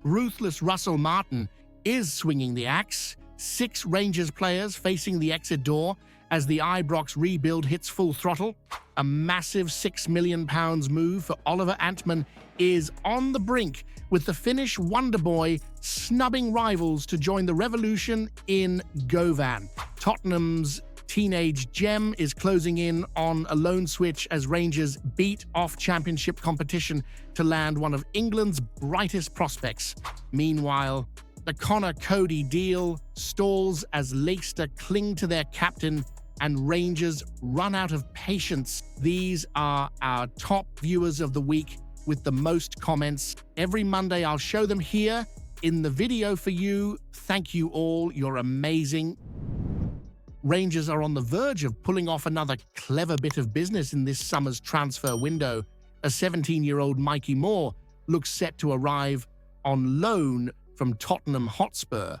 ruthless Russell Martin is swinging the axe. 6 Rangers players facing the exit door as the Ibrox rebuild hits full throttle. A massive £6 million move for Oliver Antman is on the brink, with the Finnish wonder boy snubbing rivals to join the revolution in Govan. Tottenham's teenage gem is closing in on a loan switch as Rangers beat off championship competition to land one of England's brightest prospects. Meanwhile, the Cody deal stalls as Leicester cling to their captain and Rangers run out of patience. These are our top viewers of the week with the most comments. Every Monday I'll show them here in the video for you. Thank you all, you're amazing. Rangers are on the verge of pulling off another clever bit of business in this summer's transfer window. A 17-year-old Mikey Moore looks set to arrive on loan from Tottenham Hotspur.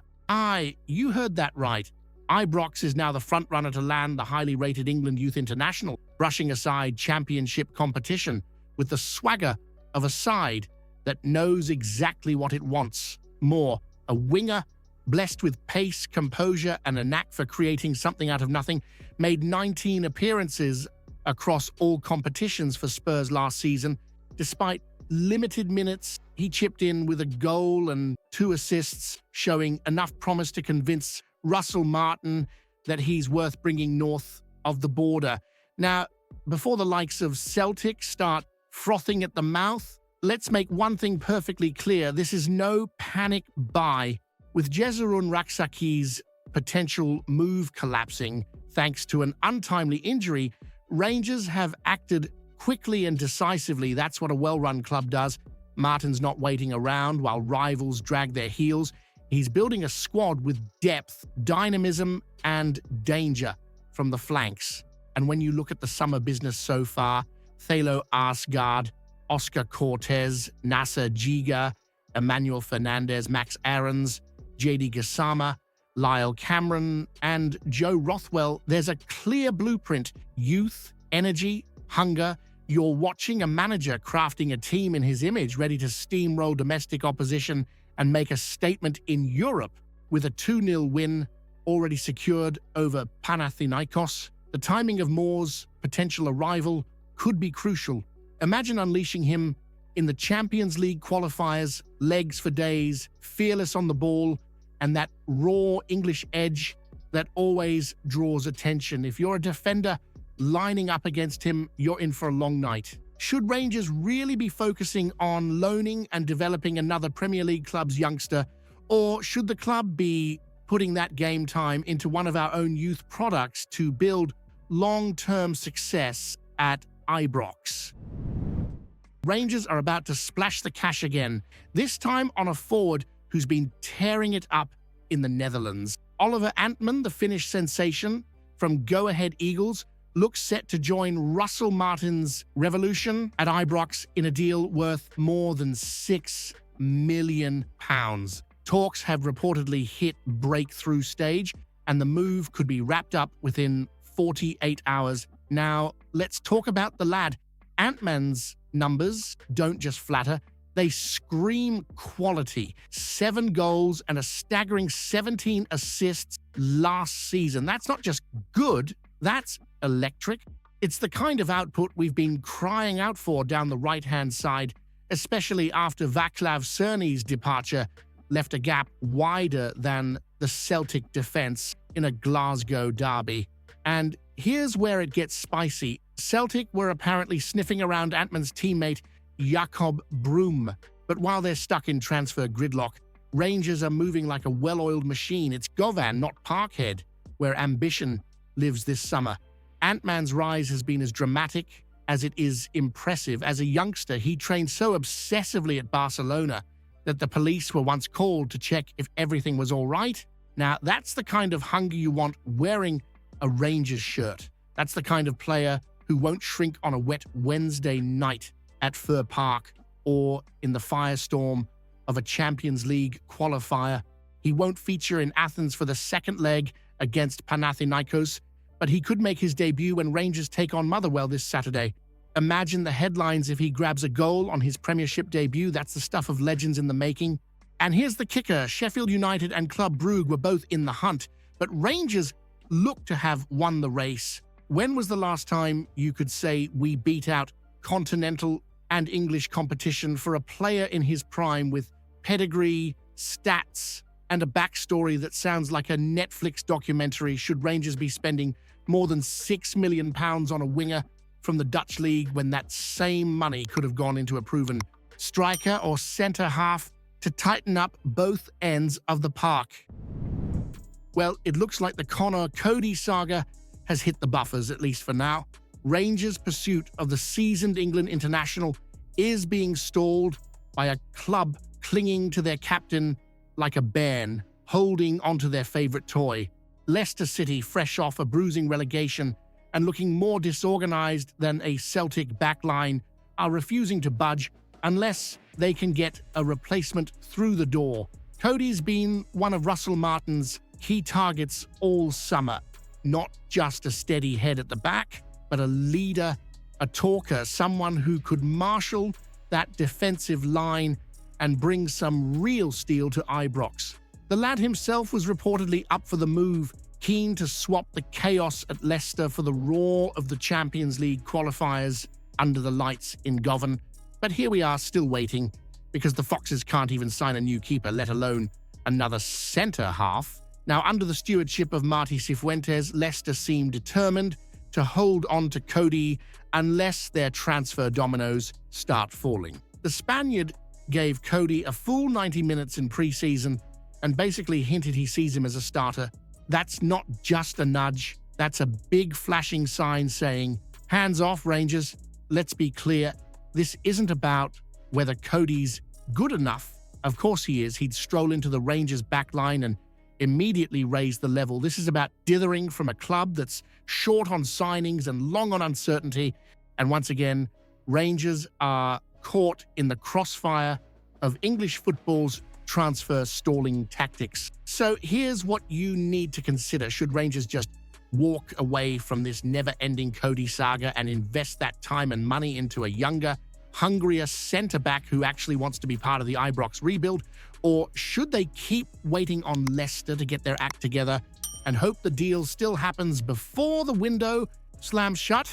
You heard that right. Ibrox is now the frontrunner to land the highly rated England Youth International, brushing aside championship competition with the swagger of a side that knows exactly what it wants. Moore, a winger blessed with pace, composure, and a knack for creating something out of nothing, made 19 appearances across all competitions for Spurs last season. Despite limited minutes, he chipped in with a goal and 2 assists, showing enough promise to convince Russell Martin that he's worth bringing north of the border. Now, before the likes of Celtic start frothing at the mouth, let's make one thing perfectly clear. This is no panic buy. With Jezorun Raksaki's potential move collapsing thanks to an untimely injury, Rangers have acted quickly and decisively. That's what a well-run club does. Martin's not waiting around while rivals drag their heels. He's building a squad with depth, dynamism, and danger from the flanks. And when you look at the summer business so far, Thalo Arsgaard, Oscar Cortez, Nasser Giga, Emmanuel Fernandez, Max Aarons, JD Gassama, Lyle Cameron, and Joe Rothwell, there's a clear blueprint. Youth, energy, hunger. You're watching a manager crafting a team in his image, ready to steamroll domestic opposition and make a statement in Europe with a 2-0 win already secured over Panathinaikos. The timing of Moore's potential arrival could be crucial. Imagine unleashing him in the Champions League qualifiers, legs for days, fearless on the ball, and that raw English edge that always draws attention. If you're a defender lining up against him, you're in for a long night. Should Rangers really be focusing on loaning and developing another Premier League club's youngster, or should the club be putting that game time into one of our own youth products to build long-term success at Ibrox? Rangers are about to splash the cash again, this time on a forward who's been tearing it up in the Netherlands. Oliver Antman, the Finnish sensation from Go Ahead Eagles, looks set to join Russell Martin's revolution at Ibrox in a deal worth more than £6 million. Talks have reportedly hit breakthrough stage, and the move could be wrapped up within 48 hours. Now, let's talk about the lad. Antman's numbers don't just flatter, they scream quality. 7 goals and a staggering 17 assists last season. That's not just good, that's electric. It's the kind of output we've been crying out for down the right-hand side, especially after Vaclav Cerny's departure left a gap wider than the Celtic defense in a Glasgow derby. And here's where it gets spicy. Celtic were apparently sniffing around Antman's teammate Jakob Broom, but while they're stuck in transfer gridlock, Rangers are moving like a well-oiled machine. It's Govan, not Parkhead, where ambition lives this summer. Antman's rise has been as dramatic as it is impressive. As a youngster, he trained so obsessively at Barcelona that the police were once called to check if everything was all right. Now, that's the kind of hunger you want wearing a Rangers shirt. That's the kind of player who won't shrink on a wet Wednesday night at Fir Park or in the firestorm of a Champions League qualifier. He won't feature in Athens for the second leg against Panathinaikos, but he could make his debut when Rangers take on Motherwell this Saturday. Imagine the headlines if he grabs a goal on his Premiership debut. That's the stuff of legends in the making. And here's the kicker. Sheffield United and Club Brugge were both in the hunt, but Rangers look to have won the race. When was the last time you could say we beat out continental and English competition for a player in his prime with pedigree, stats, and a backstory that sounds like a Netflix documentary? Should Rangers be spending more than £6 million on a winger from the Dutch league when that same money could have gone into a proven striker or centre-half to tighten up both ends of the park? Well, it looks like the Cody saga has hit the buffers, at least for now. Rangers' pursuit of the seasoned England international is being stalled by a club clinging to their captain like a bairn, holding onto their favourite toy. Leicester City, fresh off a bruising relegation and looking more disorganised than a Celtic backline, are refusing to budge unless they can get a replacement through the door. Cody's been one of Russell Martin's key targets all summer. Not just a steady head at the back, but a leader, a talker, someone who could marshal that defensive line and bring some real steel to Ibrox. The lad himself was reportedly up for the move, keen to swap the chaos at Leicester for the roar of the Champions League qualifiers under the lights in Govan. But here we are still waiting, because the Foxes can't even sign a new keeper, let alone another centre-half. Now, under the stewardship of Marty Cifuentes, Leicester seem determined to hold on to Cody unless their transfer dominoes start falling. The Spaniard gave Cody a full 90 minutes in pre-season and basically hinted he sees him as a starter. That's not just a nudge, that's a big flashing sign saying, hands off, Rangers. Let's be clear, this isn't about whether Cody's good enough. Of course he is. He'd stroll into the Rangers backline and immediately raise the level. This is about dithering from a club that's short on signings and long on uncertainty. And once again, Rangers are caught in the crossfire of English football's transfer stalling tactics. So here's what you need to consider. Should Rangers just walk away from this never-ending Cody saga and invest that time and money into a younger, hungrier centre-back who actually wants to be part of the Ibrox rebuild? Or should they keep waiting on Leicester to get their act together and hope the deal still happens before the window slams shut?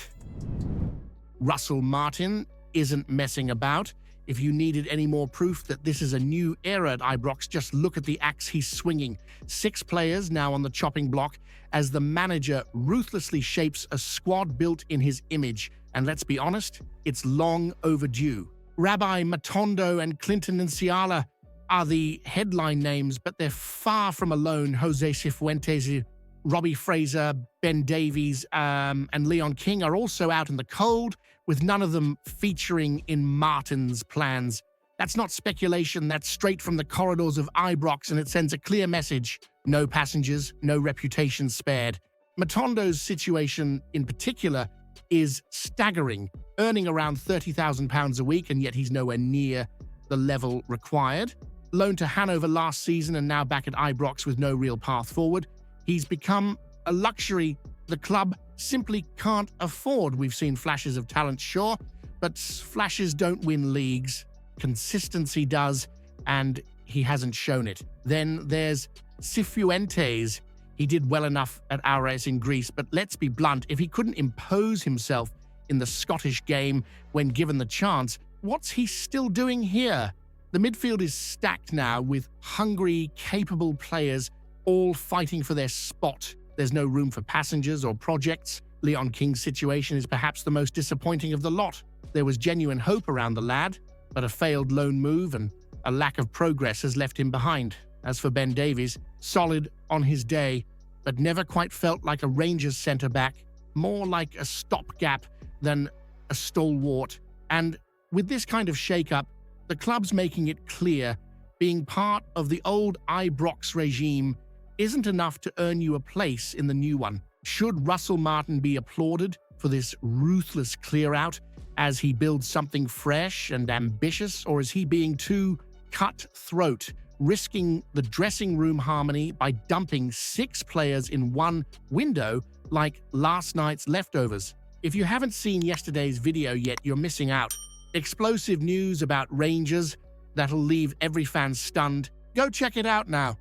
Russell Martin isn't messing about. If you needed any more proof that this is a new era at Ibrox, just look at the axe he's swinging. 6 players now on the chopping block as the manager ruthlessly shapes a squad built in his image. And let's be honest, it's long overdue. Rabbi Matondo and Clinton Nsiala are the headline names, but they're far from alone. Jose Cifuentes, Robbie Fraser, Ben Davies, and Leon King are also out in the cold, with none of them featuring in Martin's plans. That's not speculation, that's straight from the corridors of Ibrox, and it sends a clear message. No passengers, no reputation spared. Matondo's situation in particular is staggering, earning around £30,000 a week, and yet he's nowhere near the level required. Loaned to Hanover last season and now back at Ibrox with no real path forward. He's become a luxury the club simply can't afford. We've seen flashes of talent, sure, but flashes don't win leagues. Consistency does, and he hasn't shown it. Then there's Cifuentes. He did well enough at Ares in Greece, but let's be blunt, if he couldn't impose himself in the Scottish game when given the chance, what's he still doing here? The midfield is stacked now with hungry, capable players all fighting for their spot. There's no room for passengers or projects. Leon King's situation is perhaps the most disappointing of the lot. There was genuine hope around the lad, but a failed loan move and a lack of progress has left him behind. As for Ben Davies, solid on his day, but never quite felt like a Rangers centre-back, more like a stopgap than a stalwart. And with this kind of shake-up, the club's making it clear being part of the old Ibrox regime isn't enough to earn you a place in the new one. Should Russell Martin be applauded for this ruthless clear-out as he builds something fresh and ambitious, or is he being too cutthroat, risking the dressing room harmony by dumping 6 players in one window like last night's leftovers? If you haven't seen yesterday's video yet, you're missing out. Explosive news about Rangers that'll leave every fan stunned. Go check it out now.